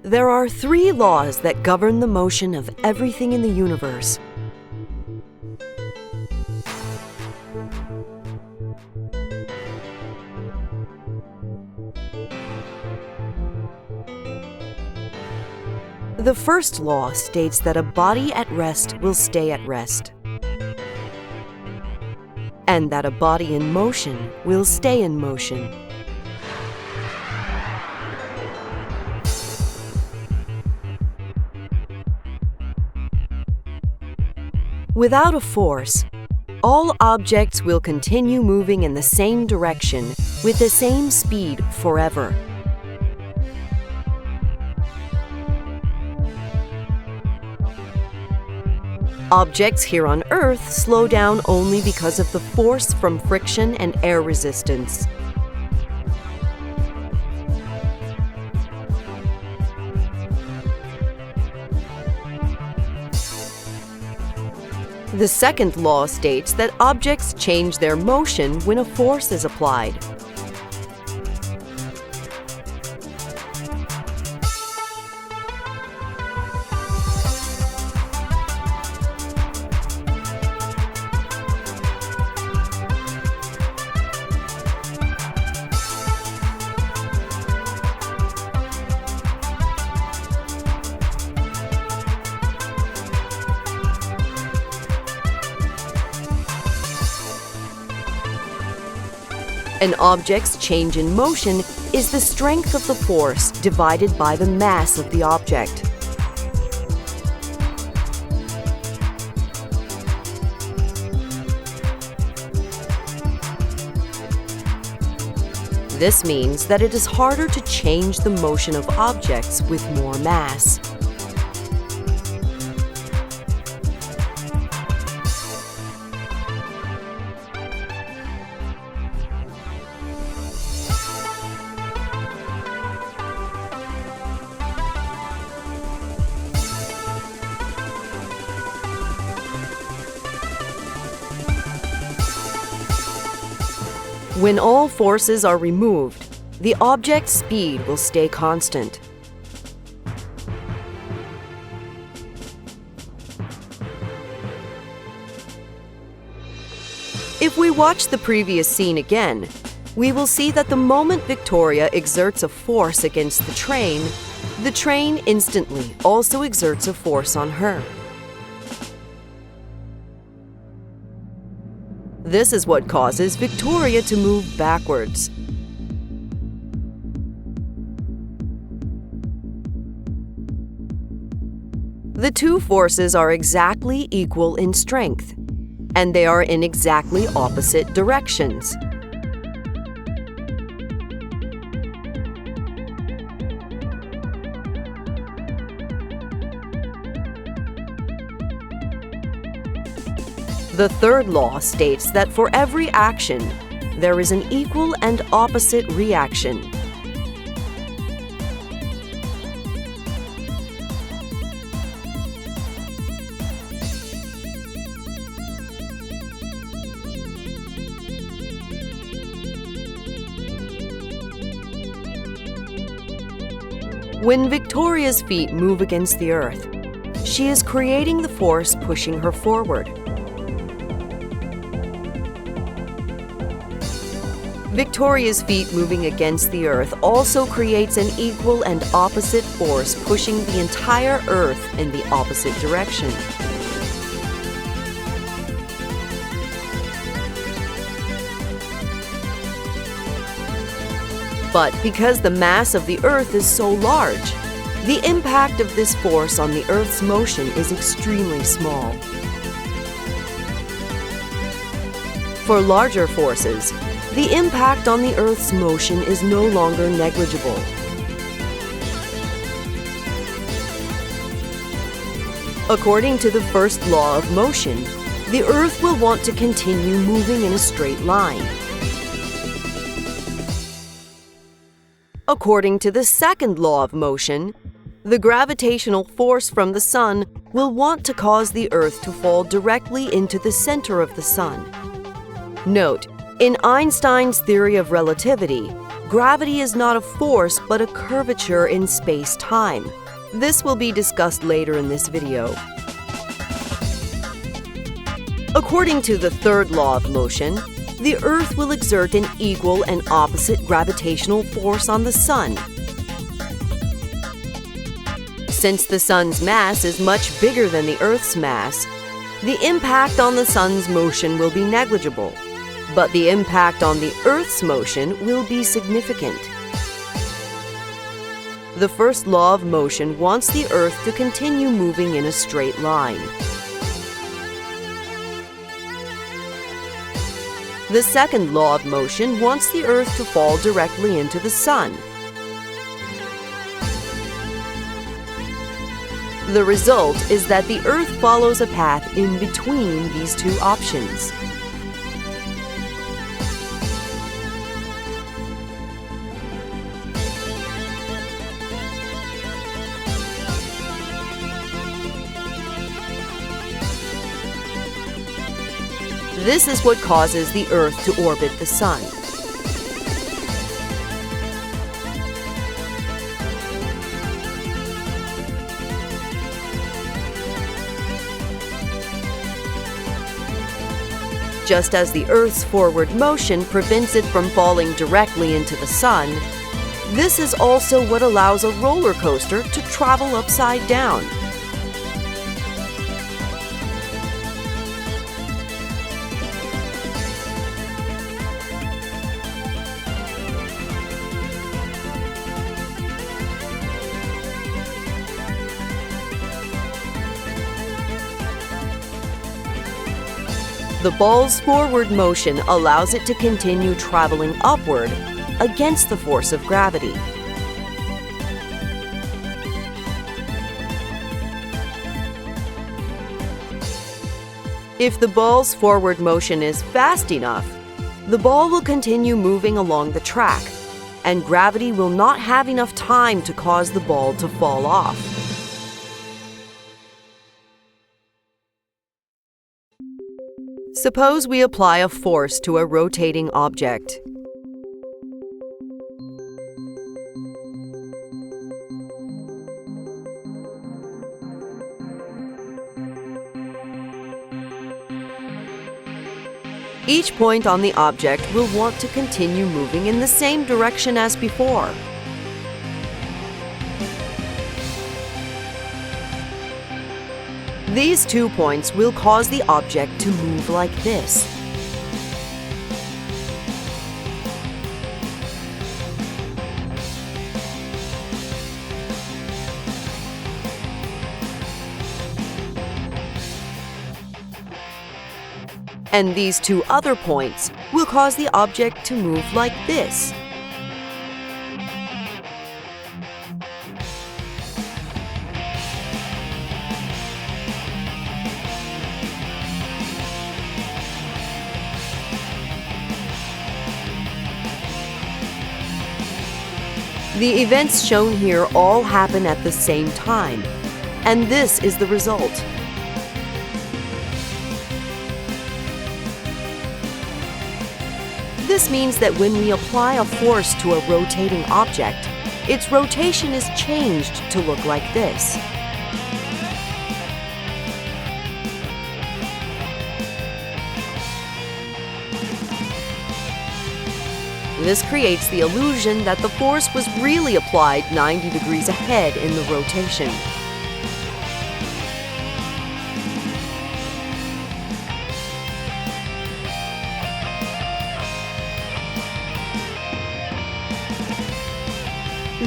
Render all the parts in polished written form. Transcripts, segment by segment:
There are three laws that govern the motion of everything in the universe. The first law states that a body at rest will stay at rest, and that a body in motion will stay in motion. Without a force, all objects will continue moving in the same direction with the same speed forever. Objects here on Earth slow down only because of the force from friction and air resistance. The second law states that objects change their motion when a force is applied. An object's change in motion is the strength of the force divided by the mass of the object. This means that it is harder to change the motion of objects with more mass. When all forces are removed, the object's speed will stay constant. If we watch the previous scene again, we will see that the moment Victoria exerts a force against the train instantly also exerts a force on her. This is what causes Victoria to move backwards. The two forces are exactly equal in strength, and they are in exactly opposite directions. The third law states that for every action, there is an equal and opposite reaction. When Victoria's feet move against the earth, she is creating the force pushing her forward. Victoria's feet moving against the earth also creates an equal and opposite force pushing the entire earth in the opposite direction. But because the mass of the earth is so large, the impact of this force on the earth's motion is extremely small. For larger forces, the impact on the Earth's motion is no longer negligible. According to the first law of motion, the Earth will want to continue moving in a straight line. According to the second law of motion, the gravitational force from the Sun will want to cause the Earth to fall directly into the center of the Sun. Note, in Einstein's theory of relativity, gravity is not a force but a curvature in space-time. This will be discussed later in this video. According to the third law of motion, the Earth will exert an equal and opposite gravitational force on the Sun. Since the Sun's mass is much bigger than the Earth's mass, the impact on the Sun's motion will be negligible, but the impact on the Earth's motion will be significant. The first law of motion wants the Earth to continue moving in a straight line. The second law of motion wants the Earth to fall directly into the Sun. The result is that the Earth follows a path in between these two options. This is what causes the Earth to orbit the Sun. Just as the Earth's forward motion prevents it from falling directly into the Sun, this is also what allows a roller coaster to travel upside down. The ball's forward motion allows it to continue traveling upward against the force of gravity. If the ball's forward motion is fast enough, the ball will continue moving along the track, and gravity will not have enough time to cause the ball to fall off. Suppose we apply a force to a rotating object. Each point on the object will want to continue moving in the same direction as before. These 2 points will cause the object to move like this. And these 2 other points will cause the object to move like this. The events shown here all happen at the same time, and this is the result. This means that when we apply a force to a rotating object, its rotation is changed to look like this. This creates the illusion that the force was really applied 90 degrees ahead in the rotation.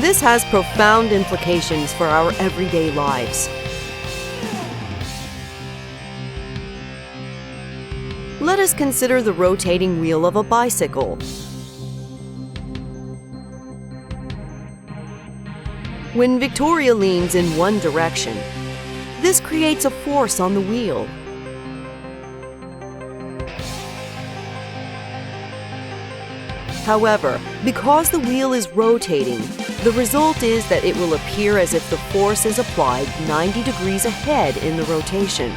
This has profound implications for our everyday lives. Let us consider the rotating wheel of a bicycle. When Victoria leans in one direction, this creates a force on the wheel. However, because the wheel is rotating, the result is that it will appear as if the force is applied 90 degrees ahead in the rotation.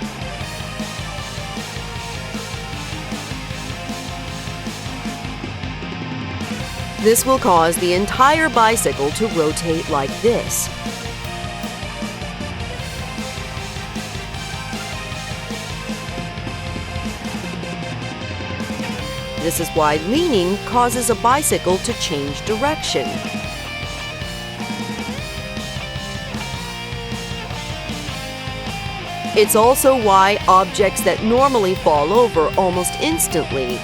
This will cause the entire bicycle to rotate like this. This is why leaning causes a bicycle to change direction. It's also why objects that normally fall over almost instantly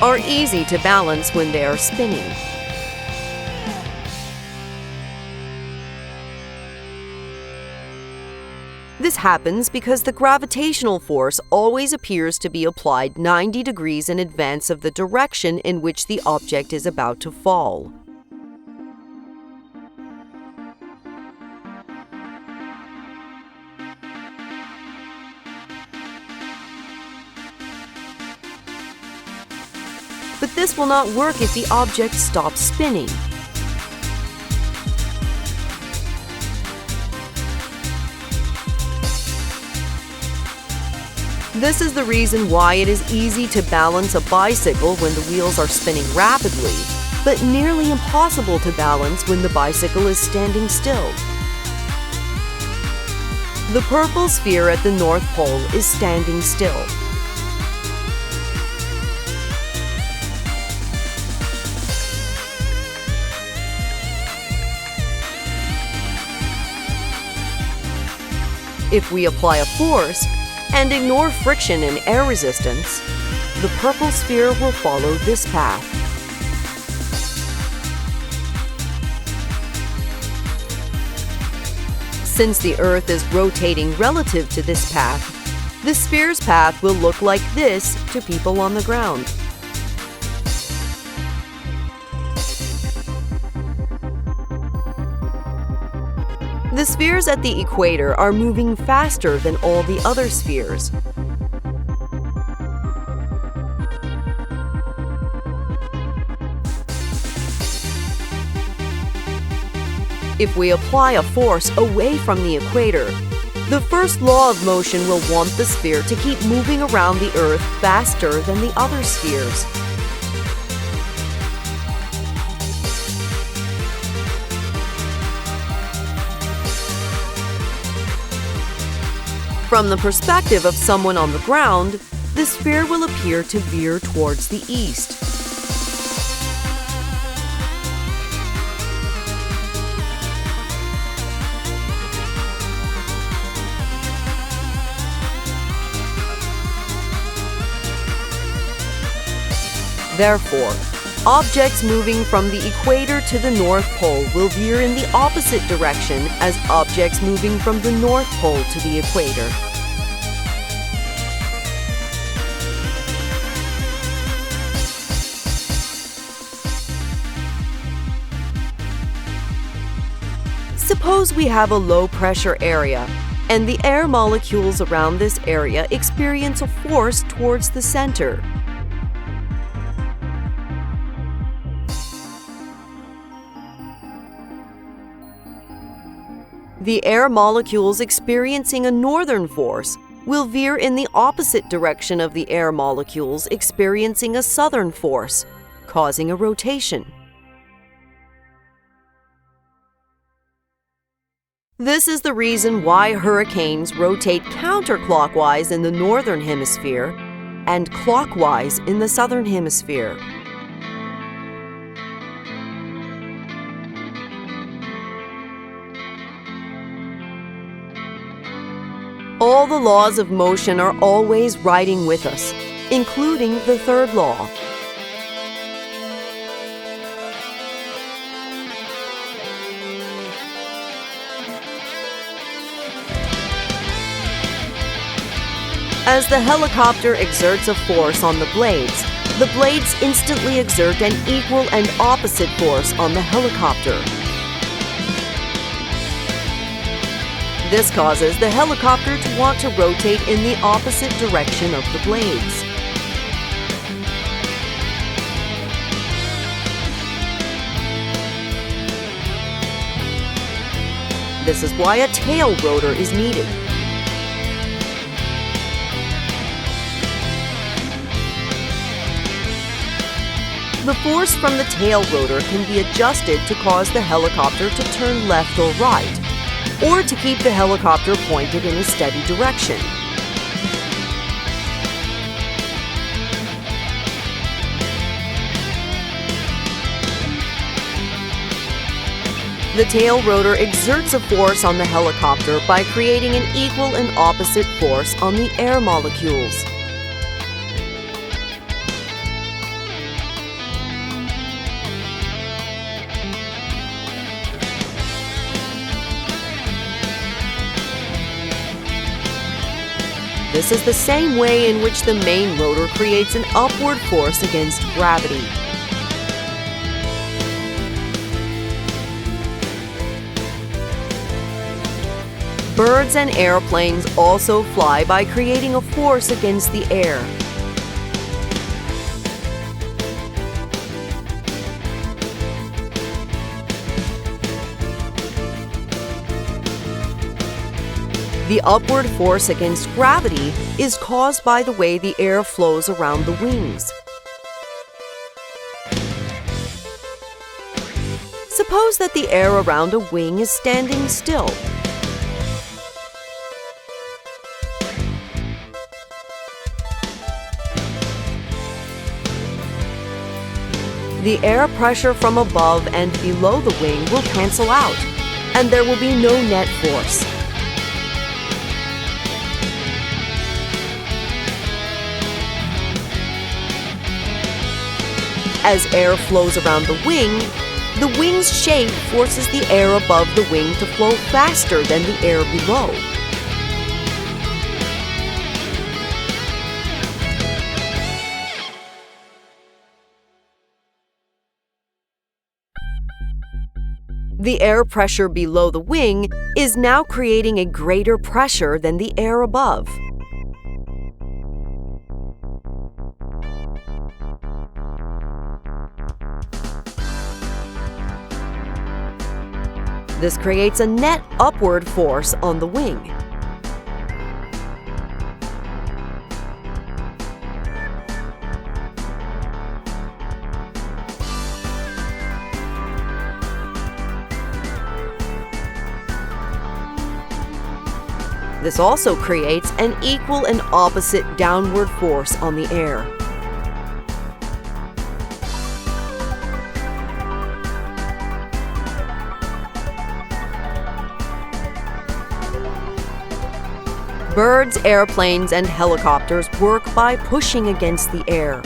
are easy to balance when they are spinning. This happens because the gravitational force always appears to be applied 90 degrees in advance of the direction in which the object is about to fall. But this will not work if the object stops spinning. This is the reason why it is easy to balance a bicycle when the wheels are spinning rapidly, but nearly impossible to balance when the bicycle is standing still. The purple sphere at the North Pole is standing still. If we apply a force and ignore friction and air resistance, the purple sphere will follow this path. Since the Earth is rotating relative to this path, the sphere's path will look like this to people on the ground. The spheres at the equator are moving faster than all the other spheres. If we apply a force away from the equator, the first law of motion will want the sphere to keep moving around the Earth faster than the other spheres. From the perspective of someone on the ground, the sphere will appear to veer towards the east. Therefore, objects moving from the equator to the North Pole will veer in the opposite direction as objects moving from the North Pole to the equator. Suppose we have a low-pressure area, and the air molecules around this area experience a force towards the center. The air molecules experiencing a northern force will veer in the opposite direction of the air molecules experiencing a southern force, causing a rotation. This is the reason why hurricanes rotate counterclockwise in the northern hemisphere and clockwise in the southern hemisphere. All the laws of motion are always riding with us, including the third law. As the helicopter exerts a force on the blades instantly exert an equal and opposite force on the helicopter. This causes the helicopter to want to rotate in the opposite direction of the blades. This is why a tail rotor is needed. The force from the tail rotor can be adjusted to cause the helicopter to turn left or right, or to keep the helicopter pointed in a steady direction. The tail rotor exerts a force on the helicopter by creating an equal and opposite force on the air molecules. This is the same way in which the main rotor creates an upward force against gravity. Birds and airplanes also fly by creating a force against the air. The upward force against gravity is caused by the way the air flows around the wings. Suppose that the air around a wing is standing still. The air pressure from above and below the wing will cancel out, and there will be no net force. As air flows around the wing's shape forces the air above the wing to flow faster than the air below. The air pressure below the wing is now creating a greater pressure than the air above. This creates a net upward force on the wing. This also creates an equal and opposite downward force on the air. Birds, airplanes, and helicopters work by pushing against the air.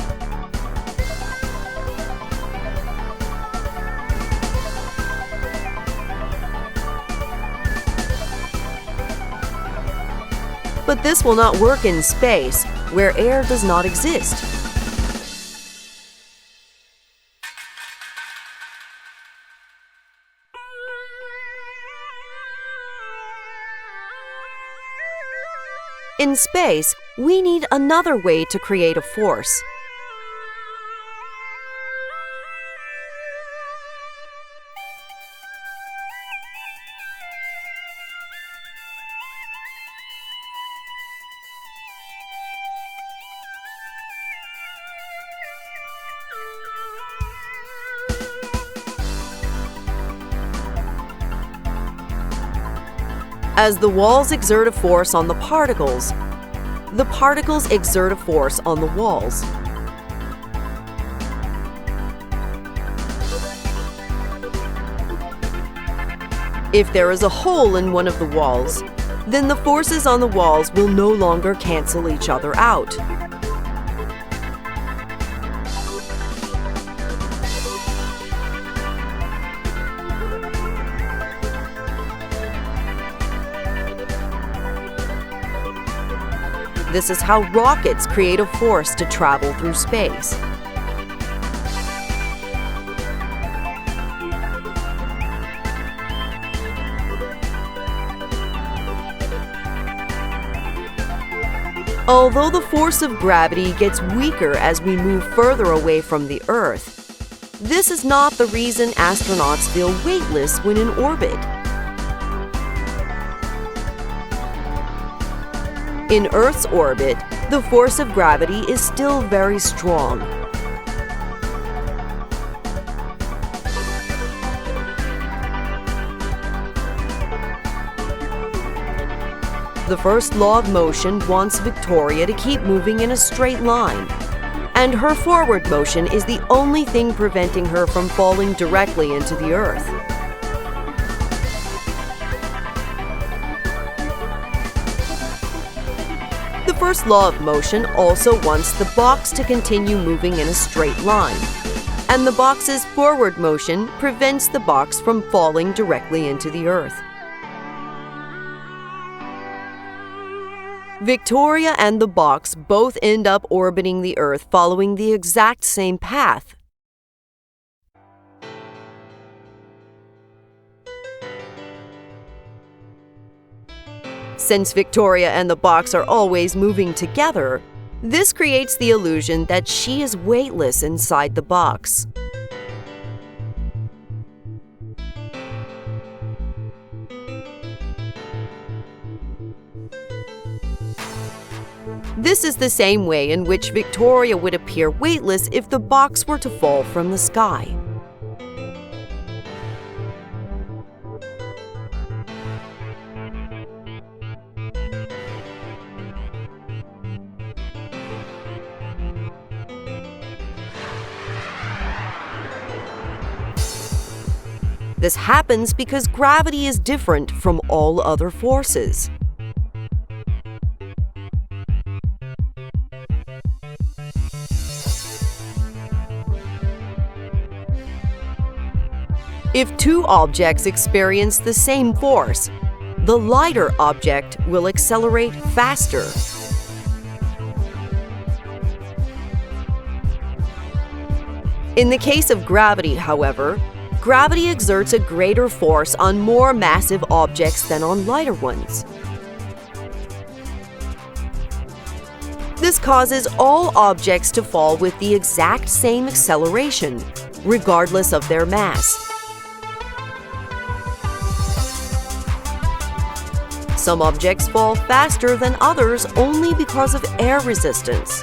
But this will not work in space, where air does not exist. In space, we need another way to create a force. As the walls exert a force on the particles exert a force on the walls. If there is a hole in one of the walls, then the forces on the walls will no longer cancel each other out. This is how rockets create a force to travel through space. Although the force of gravity gets weaker as we move further away from the Earth, this is not the reason astronauts feel weightless when in orbit. In Earth's orbit, the force of gravity is still very strong. The first law of motion wants Victoria to keep moving in a straight line, and her forward motion is the only thing preventing her from falling directly into the earth. The first law of motion also wants the box to continue moving in a straight line, and the box's forward motion prevents the box from falling directly into the earth. Victoria and the box both end up orbiting the Earth following the exact same path. Since Victoria and the box are always moving together, this creates the illusion that she is weightless inside the box. This is the same way in which Victoria would appear weightless if the box were to fall from the sky. This happens because gravity is different from all other forces. If two objects experience the same force, the lighter object will accelerate faster. In the case of gravity, however, gravity exerts a greater force on more massive objects than on lighter ones. This causes all objects to fall with the exact same acceleration, regardless of their mass. Some objects fall faster than others only because of air resistance.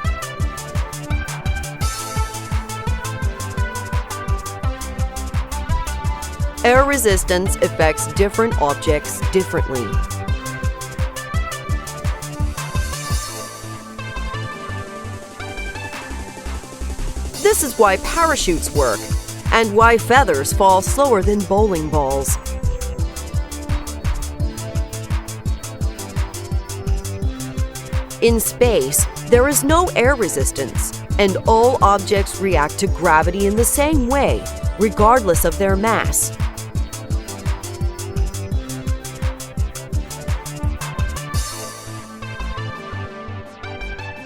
Air resistance affects different objects differently. This is why parachutes work, and why feathers fall slower than bowling balls. In space, there is no air resistance, and all objects react to gravity in the same way, regardless of their mass.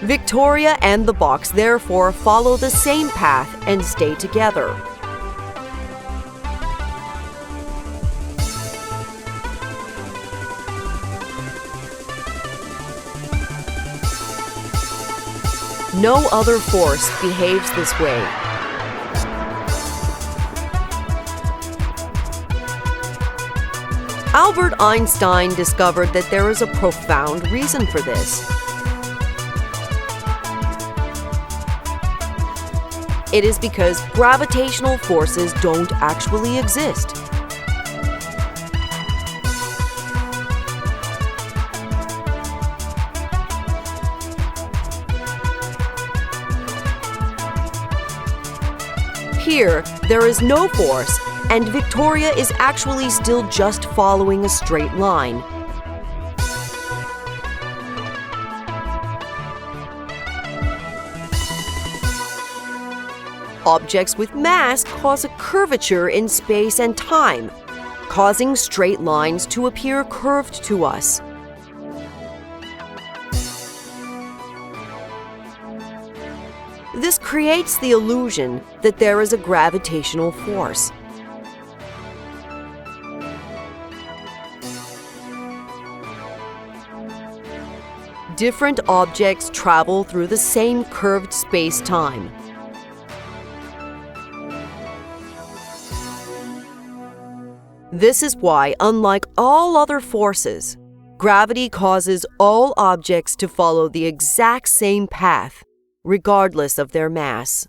Victoria and the box therefore follow the same path and stay together. No other force behaves this way. Albert Einstein discovered that there is a profound reason for this. It is because gravitational forces don't actually exist. Here, there is no force, and Victoria is actually still just following a straight line. Objects with mass cause a curvature in space and time, causing straight lines to appear curved to us. This creates the illusion that there is a gravitational force. Different objects travel through the same curved space-time. This is why, unlike all other forces, gravity causes all objects to follow the exact same path, regardless of their mass.